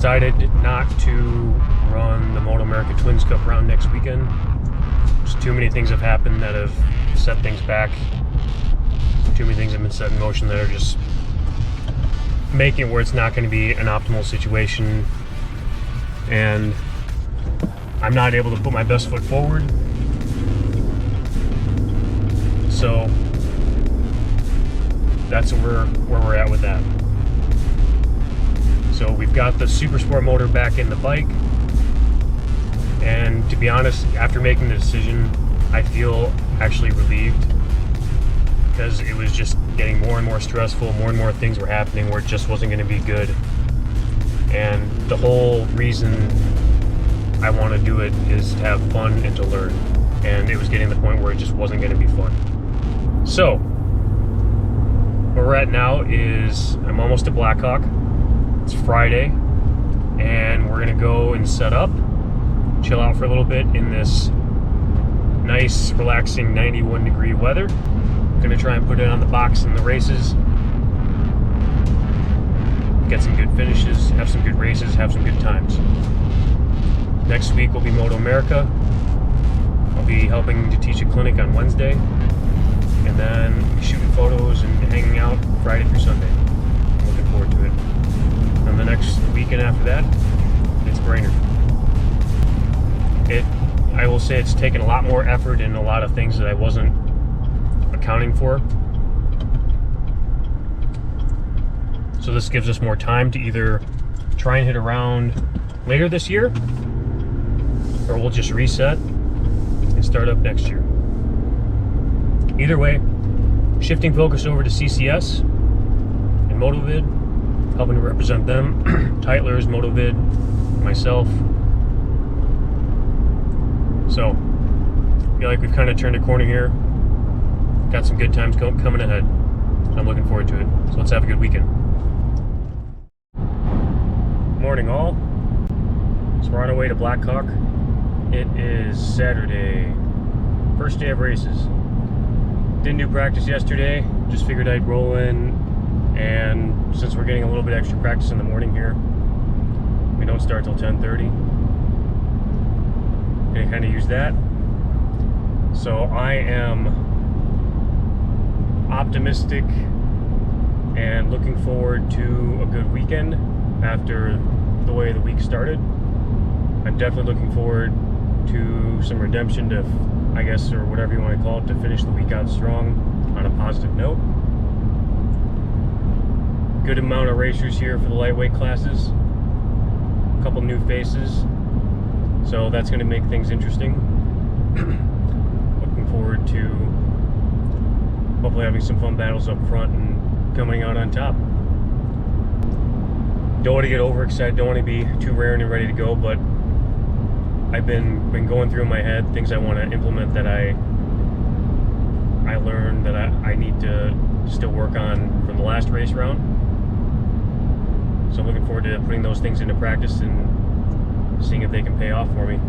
decided not to run the MotoAmerica Twins Cup round next weekend. Just too many things have happened that have set things back. Too many things have been set in motion that are just making it where it's not going to be an optimal situation, and I'm not able to put my best foot forward. So that's where we're at with that. So we've got the Super Sport motor back in the bike, and to be honest, after making the decision, I feel actually relieved, because it was just getting more and more stressful, more and more things were happening where it just wasn't going to be good. And the whole reason I want to do it is to have fun and to learn, and it was getting to the point where it just wasn't going to be fun. So where we're at now is I'm almost at Blackhawk. It's Friday, and we're gonna go and set up, chill out for a little bit in this nice, relaxing 91-degree weather. Gonna try and put it on the box in the races, get some good finishes, have some good races, have some good times. Next week will be MotoAmerica. I'll be helping to teach a clinic on Wednesday, and then shooting photos and hanging out Friday through Sunday. I'm looking forward to it. And the next weekend after that, it's Brainerd. I will say it's taken a lot more effort and a lot of things that I wasn't accounting for. So this gives us more time to either try and hit around later this year, or we'll just reset and start up next year. Either way, shifting focus over to CCS and MotoVid, helping to represent them, Tytler's, MotoVid, myself. So, I feel like we've kind of turned a corner here. Got some good times coming ahead. I'm looking forward to it. So let's have a good weekend. Morning all. So we're on our way to Blackhawk. It is Saturday, first day of races. Didn't do practice yesterday, just figured I'd roll in, and since we're getting a little bit extra practice in the morning here, we don't start till 10:30. Gonna kind of use that. So I am optimistic and looking forward to a good weekend after the way the week started. I'm definitely looking forward to some redemption, to, I guess, or whatever you want to call it, to finish the week out strong on a positive note. Good amount of racers here for the lightweight classes. A couple new faces, so that's going to make things interesting. Looking forward to hopefully having some fun battles up front and coming out on top. Don't want to get overexcited, don't want to be too raring and ready to go, but I've been going through in my head things I want to implement that I learned that I need to still work on from the last race round. So I'm looking forward to putting those things into practice and seeing if they can pay off for me.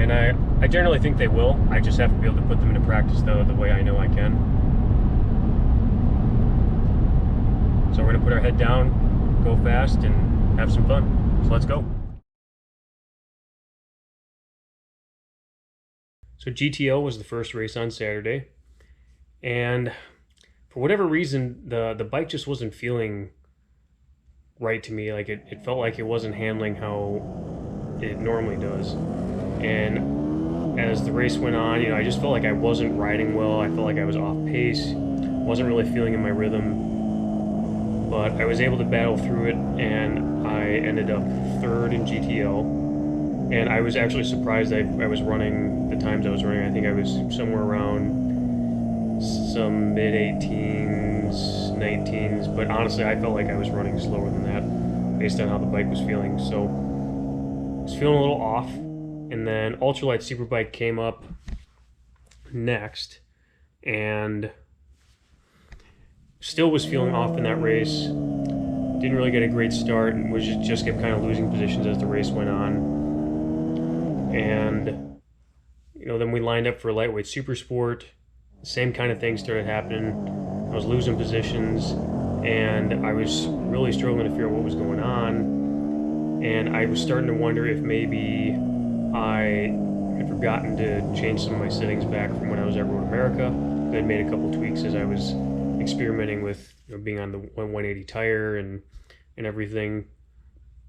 And I generally think they will. I just have to be able to put them into practice the way I know I can. So we're going to put our head down, go fast, and have some fun. So let's go. So GTO was the first race on Saturday, and for whatever reason, the bike just wasn't feeling right to me. Like it felt like it wasn't handling how it normally does. And as the race went on, I just felt like I wasn't riding well. I felt like I was off pace, wasn't really feeling in my rhythm. But I was able to battle through it, and I ended up third in GTO. And I was actually surprised I was running the times I was running. I think I was somewhere around some mid-18s, 19s, but honestly I felt like I was running slower than that based on how the bike was feeling. So I was feeling a little off, and then Ultralight Superbike came up next, and still was feeling off in that race. Didn't really get a great start, and was just kept kind of losing positions as the race went on. And then we lined up for lightweight super sport. Same kind of thing started happening. I was losing positions, and I was really struggling to figure out what was going on. and I was starting to wonder if maybe I had forgotten to change some of my settings back from when I was at MotoAmerica. I'd made a couple tweaks as I was experimenting with being on the 180 tire and everything.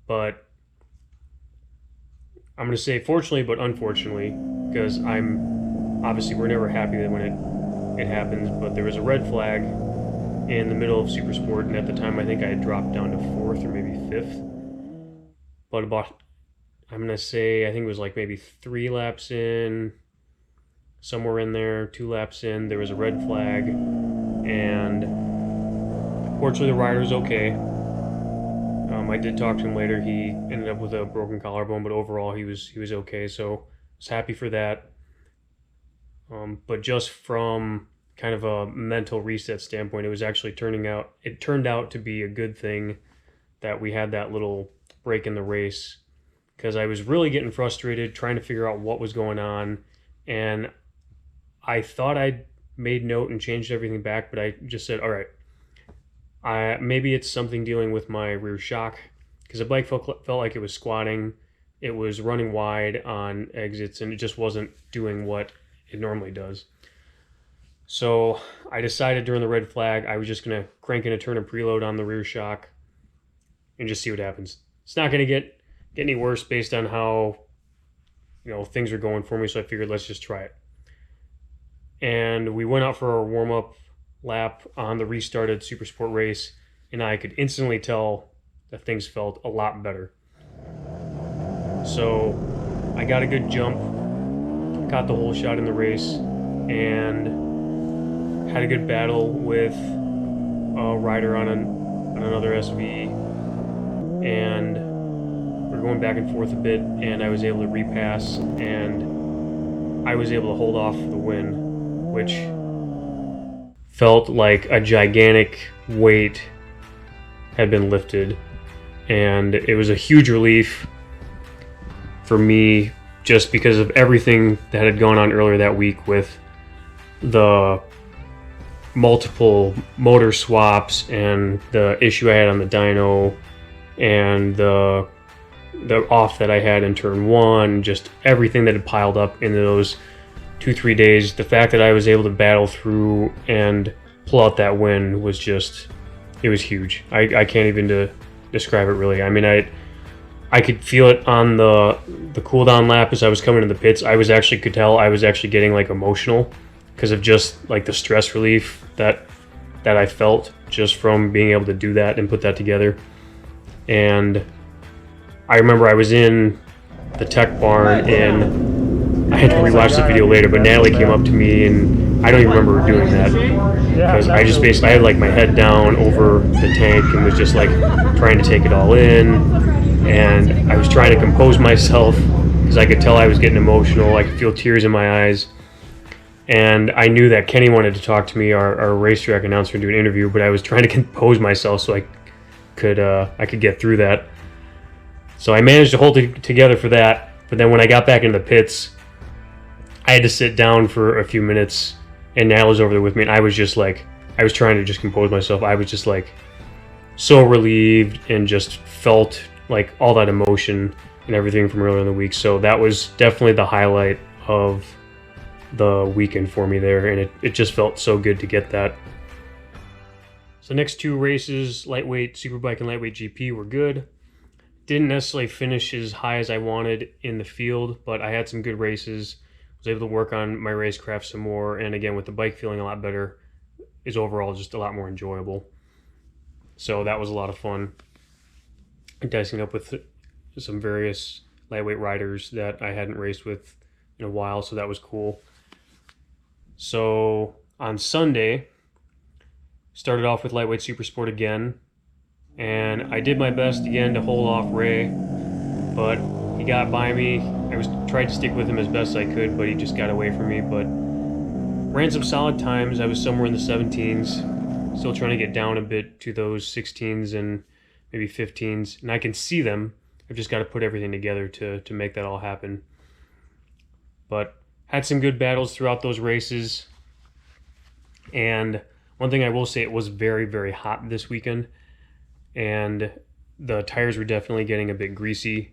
But I'm going to say fortunately but unfortunately, because we're never happy that when it happens, but there was a red flag in the middle of Super Sport, and at the time I think I had dropped down to 4th or maybe 5th. But I'm going to say, I think it was like maybe 3 laps in, somewhere in there, 2 laps in, there was a red flag, and fortunately the rider was okay. I did talk to him later. He ended up with a broken collarbone, but overall he was okay, so I was happy for that. But just from kind of a mental reset standpoint, it turned out to be a good thing that we had that little break in the race, because I was really getting frustrated trying to figure out what was going on, and I thought I'd made note and changed everything back, but I just said, all right, maybe it's something dealing with my rear shock, because the bike felt like it was squatting, it was running wide on exits, and it just wasn't doing what it normally does. So I decided during the red flag I was just going to crank in a turn and preload on the rear shock and just see what happens. It's not going to get any worse based on how things are going for me, so I figured let's just try it. And we went out for our warm-up lap on the restarted Super Sport race, and I could instantly tell that things felt a lot better. So I got a good jump, got the whole shot in the race, and had a good battle with a rider on another SV, and we're going back and forth a bit, and I was able to repass, and I was able to hold off the win, which felt like a gigantic weight had been lifted, and it was a huge relief for me just because of everything that had gone on earlier that week with the multiple motor swaps and the issue I had on the dyno and the off that I had in turn 1, just everything that had piled up into those 2-3 days. The fact that I was able to battle through and pull out that win was just, it was huge. I can't even describe it really. I mean, I could feel it on the cool down lap as I was coming to the pits. I could tell I was actually getting like emotional because of just like the stress relief that I felt just from being able to do that and put that together. And I remember I was in the tech barn, and I had to rewatch the video later, but Natalie came up to me, and I don't even remember her doing that, because I just basically, I had like my head down over the tank and was just like trying to take it all in, and I was trying to compose myself because I could tell I was getting emotional. I could feel tears in my eyes, and I knew that Kenny wanted to talk to me, our racetrack announcer, and do an interview, but I was trying to compose myself so I could get through that. So I managed to hold it together for that, but then when I got back into the pits, I had to sit down for a few minutes, and Nat was over there with me, and I was just like, I was trying to just compose myself. I was just like so relieved and just felt like all that emotion and everything from earlier in the week. So that was definitely the highlight of the weekend for me there, and it just felt so good to get that. So the next 2 races, lightweight Superbike and lightweight GP, were good. Didn't necessarily finish as high as I wanted in the field, but I had some good races. Was able to work on my racecraft some more, and again, with the bike feeling a lot better, is overall just a lot more enjoyable. So that was a lot of fun. Dicing up with some various lightweight riders that I hadn't raced with in a while, so that was cool. So on Sunday, started off with lightweight Supersport again, and I did my best again to hold off Ray, but he got by me. I tried to stick with him as best I could, but he just got away from me. But ran some solid times. I was somewhere in the 17s, still trying to get down a bit to those 16s and maybe 15s, and I can see them. I've just got to put everything together to make that all happen. But had some good battles throughout those races, and one thing I will say, it was very, very hot this weekend, and the tires were definitely getting a bit greasy.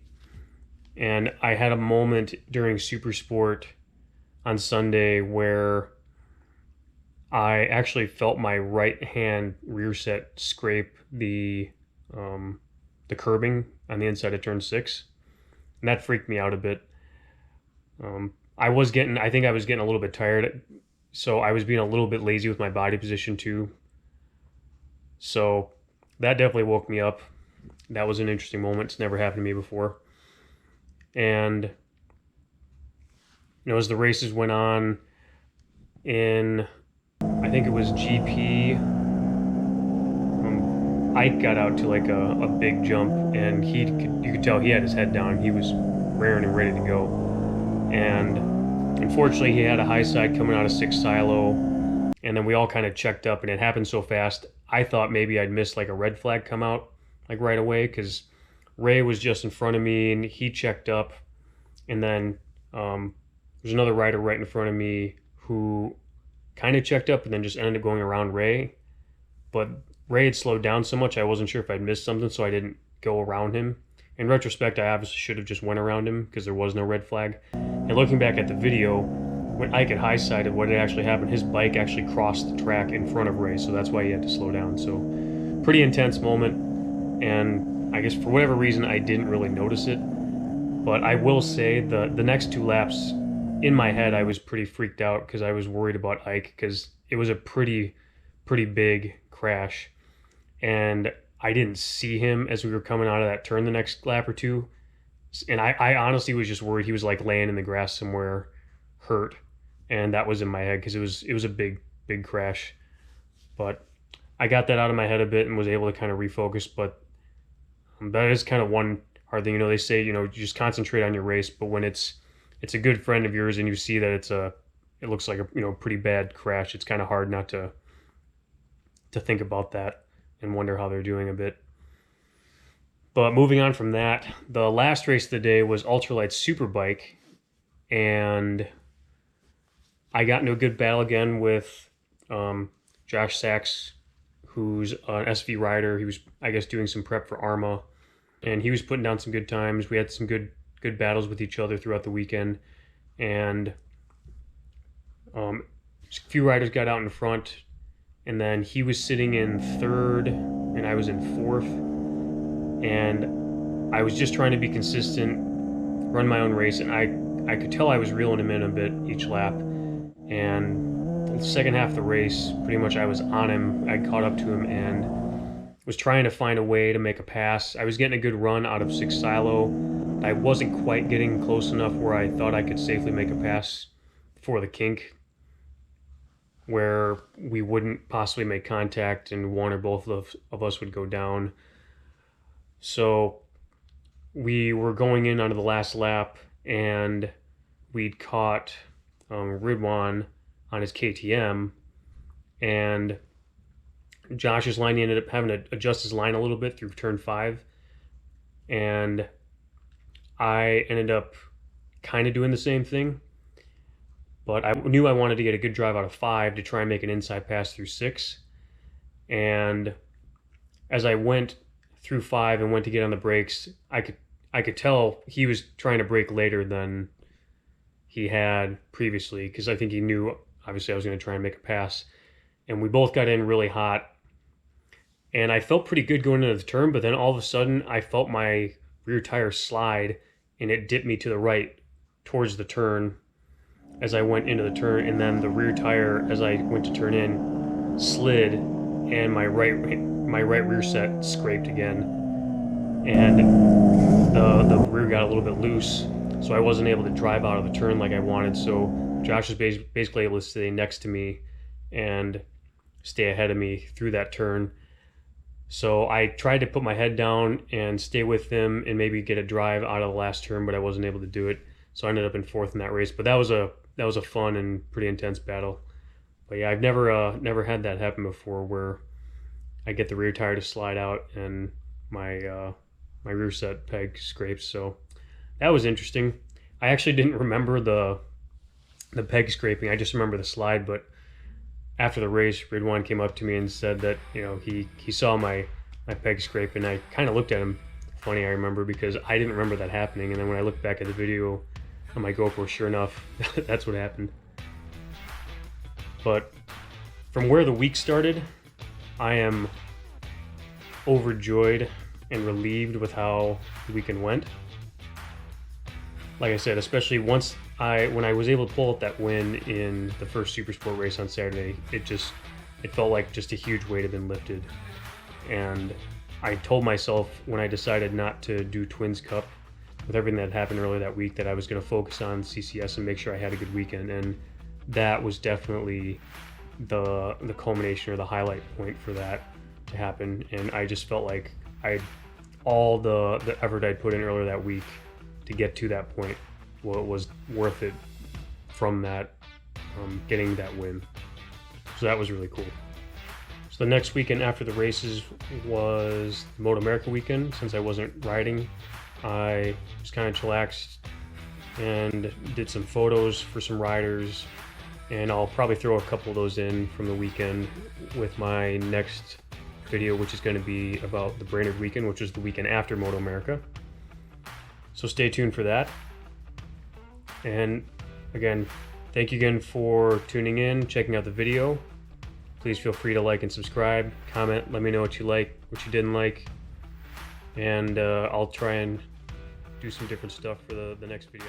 And I had a moment during Super Sport on Sunday where I actually felt my right hand rear set scrape the curbing on the inside of turn 6, and that freaked me out a bit. I think I was getting a little bit tired, so I was being a little bit lazy with my body position too. So that definitely woke me up. That was an interesting moment. It's never happened to me before. And as the races went on in, I think it was GP, Ike got out to like a big jump, and you could tell he had his head down. He was raring and ready to go. And unfortunately, he had a high side coming out of 6 silo, and then we all kind of checked up, and it happened so fast. I thought maybe I'd missed like a red flag come out like right away, because Ray was just in front of me, and he checked up, and then there's another rider right in front of me who kind of checked up and then just ended up going around Ray. But Ray had slowed down so much I wasn't sure if I'd missed something, so I didn't go around him. In retrospect, I obviously should have just went around him because there was no red flag. And looking back at the video, when Ike had high-sided, what had actually happened, his bike actually crossed the track in front of Ray, so that's why he had to slow down. So pretty intense moment, and I guess for whatever reason I didn't really notice it. But I will say the next 2 laps, in my head I was pretty freaked out because I was worried about Ike, because it was a pretty big crash, and I didn't see him as we were coming out of that turn the next lap or 2, and I honestly was just worried he was like laying in the grass somewhere hurt, and that was in my head because it was a big crash. But I got that out of my head a bit and was able to kind of refocus. But that is kind of one hard thing. They say, you just concentrate on your race, but when it's a good friend of yours and you see that it looks like a pretty bad crash, it's kind of hard not to think about that and wonder how they're doing a bit. But moving on from that, the last race of the day was Ultralight Superbike, and I got into a good battle again with Josh Sachs, who's an SV rider. He was, I guess, doing some prep for ARMA, and he was putting down some good times. We had some good battles with each other throughout the weekend, and a few riders got out in front, and then he was sitting in 3rd and I was in 4th, and I was just trying to be consistent, run my own race, and I could tell I was reeling him in a bit each lap. And the second half of the race, pretty much I was on him. I caught up to him and was trying to find a way to make a pass. I was getting a good run out of 6 silo. I wasn't quite getting close enough where I thought I could safely make a pass for the kink, where we wouldn't possibly make contact and one or both of us would go down. So we were going in onto the last lap, and we'd caught Ridwan on his KTM, and Josh's line, he ended up having to adjust his line a little bit through turn 5, and I ended up kind of doing the same thing, but I knew I wanted to get a good drive out of 5 to try and make an inside pass through 6. And as I went through 5 and went to get on the brakes, I could tell he was trying to brake later than he had previously, because I think he knew obviously I was going to try and make a pass. And we both got in really hot, and I felt pretty good going into the turn, but then all of a sudden I felt my rear tire slide, and it dipped me to the right towards the turn as I went into the turn, and then the rear tire as I went to turn in slid, and my right rear set scraped again, and the rear got a little bit loose, so I wasn't able to drive out of the turn like I wanted. So Josh was basically able to stay next to me and stay ahead of me through that turn. So I tried to put my head down and stay with them and maybe get a drive out of the last turn, but I wasn't able to do it. So I ended up in 4th in that race. But that was a fun and pretty intense battle. But yeah, I've never had that happen before, where I get the rear tire to slide out and my rear set peg scrapes. So that was interesting. I actually didn't remember the peg scraping. I just remember the slide. But after the race, Ridwan came up to me and said that he saw my my peg scrape, and I kind of looked at him funny, I remember, because I didn't remember that happening. And then when I looked back at the video on my GoPro, sure enough, that's what happened. But from where the week started, I am overjoyed and relieved with how the weekend went. Like I said, especially when I was able to pull out that win in the first Super Sport race on Saturday, it felt like just a huge weight had been lifted. And I told myself when I decided not to do Twins Cup, with everything that happened earlier that week, that I was going to focus on CCS and make sure I had a good weekend. And that was definitely the culmination or the highlight point for that to happen. And I just felt like all the effort I'd put in earlier that week to get to that point was worth it from that, getting that win. So that was really cool. So the next weekend after the races was the MotoAmerica weekend. Since I wasn't riding, I just kind of chillaxed and did some photos for some riders, and I'll probably throw a couple of those in from the weekend with my next video, which is going to be about the Brainerd weekend, which is the weekend after MotoAmerica. So stay tuned for that. And again, thank you again for tuning in, checking out the video. Please feel free to like and subscribe, comment, let me know what you like, what you didn't like, and I'll try and do some different stuff for the next video.